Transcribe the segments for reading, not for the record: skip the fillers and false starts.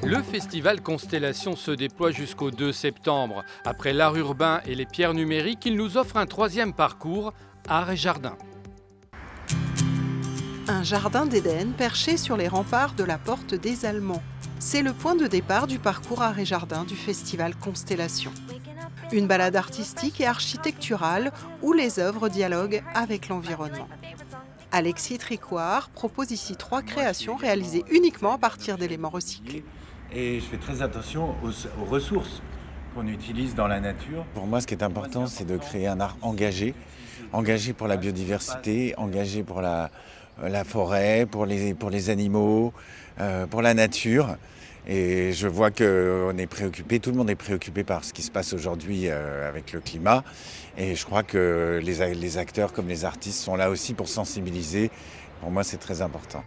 Le festival Constellation se déploie jusqu'au 2 septembre. Après l'art urbain et les pierres numériques, il nous offre un troisième parcours, art et jardin. Un jardin d'Éden perché sur les remparts de la Porte des Allemands. C'est le point de départ du parcours art et jardin du festival Constellation. Une balade artistique et architecturale où les œuvres dialoguent avec l'environnement. Alexis Tricoire propose ici 3 créations réalisées uniquement à partir d'éléments recyclés. Et je fais très attention aux ressources qu'on utilise dans la nature. Pour moi, ce qui est important, c'est de créer un art engagé. Engagé pour la biodiversité, engagé pour la forêt, pour les animaux, pour la nature. Et je vois qu'on est préoccupé, tout le monde est préoccupé par ce qui se passe aujourd'hui avec le climat. Et je crois que les acteurs comme les artistes sont là aussi pour sensibiliser. Pour moi, c'est très important.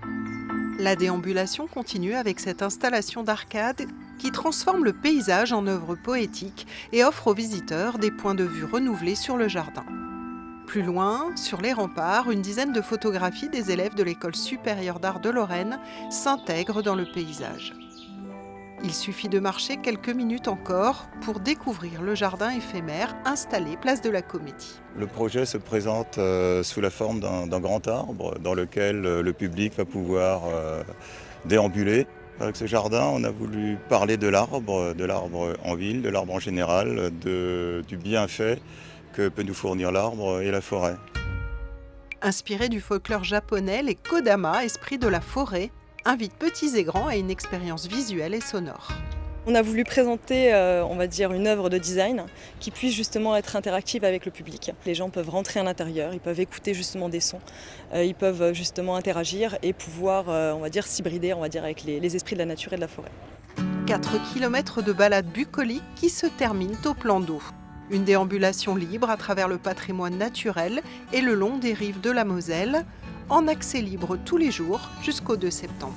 La déambulation continue avec cette installation d'arcade qui transforme le paysage en œuvre poétique et offre aux visiteurs des points de vue renouvelés sur le jardin. Plus loin, sur les remparts, une dizaine de photographies des élèves de l'École supérieure d'art de Lorraine s'intègrent dans le paysage. Il suffit de marcher quelques minutes encore pour découvrir le jardin éphémère installé place de la Comédie. Le projet se présente sous la forme d'un grand arbre dans lequel le public va pouvoir déambuler. Avec ce jardin, on a voulu parler de l'arbre en ville, de l'arbre en général, du bienfait que peut nous fournir l'arbre et la forêt. Inspiré du folklore japonais, les Kodama, esprits de la forêt, invitent petits et grands à une expérience visuelle et sonore. On a voulu présenter, on va dire, une œuvre de design qui puisse justement être interactive avec le public. Les gens peuvent rentrer à l'intérieur, ils peuvent écouter justement des sons, ils peuvent justement interagir et pouvoir, on va dire, s'hybrider, on va dire, avec les esprits de la nature et de la forêt. 4 kilomètres de balade bucolique qui se terminent au plan d'eau. Une déambulation libre à travers le patrimoine naturel et le long des rives de la Moselle, en accès libre tous les jours jusqu'au 2 septembre.